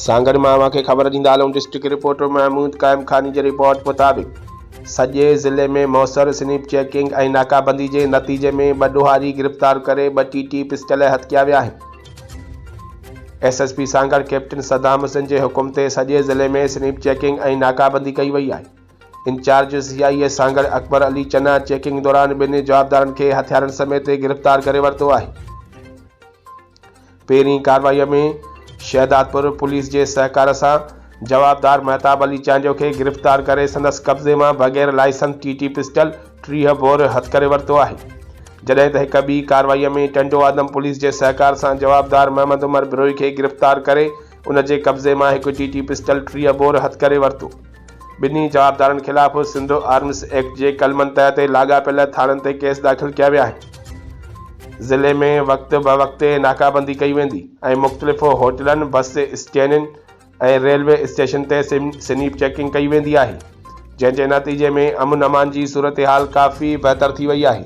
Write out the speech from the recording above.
सांगड़ मां खे ख़बर ॾींदा हलूं। डिस्ट्रिक्ट रिपोर्टर महमूद काइम खानी जी रिपोर्ट मुताबिक़ सॼे ज़िले में मौसर स्नीप चेकिंग ऐं नाकाबंदी जे नतीजे में 2 ॾोहारी गिरफ़्तार करे 2 टीटी पिस्टल हथ कया विया आहिनि। SSP सांगड़ कैप्टन सदाम हुसैन जे हुकुम ते सॼे ज़िले में स्नीप चेकिंग ऐं नाकाबंदी कई वई आहे। इंचार्ज CI सांगड़ अकबर अली चन्ना चेकिंग दौरान 2 जवाबदारनि खे हथियारनि समेत गिरफ़्तार करे वरितो आहे। पहिरीं कार्रवाईअ में शहदादपुर पुलिस जे सहकार सां जवाबदार महताब अली चांजो खे गिरफ़्तार करे संदसि कब्ज़े मां बग़ैर लाइसेंस टीटी पिस्टल 30 बोर हथ करे वरितो आहे। जॾहिं त हिक ॿी कार्रवाईअ में टंडो आदम पुलिस जे सहकार सां जवाबदार मोहम्मद उमर बिरोई खे गिरफ़्तार करे उन जे कब्ज़े मां 1 टीटी पिस्टल 30 बोर हथ करे वरितो। ॿिन्ही जवाबदारनि ख़िलाफ़ सिंधु आर्म्स एक्ट जे कलमनि तहत लाॻापियल थाणनि ते केस दाख़िल कया विया आहिनि। ज़िले में वक़्त ब वक़्ते नाकाबंदी कई वेंदी ऐं मुख़्तलिफ़ होटलनि, बस स्टैंडनि ऐं रेलवे स्टेशन ते स्नीप चेकिंग कई वेंदी आहे, जंहिं जे नतीजे में अमन अमान जी सूरत हाल काफ़ी बहितर थी वई आहे।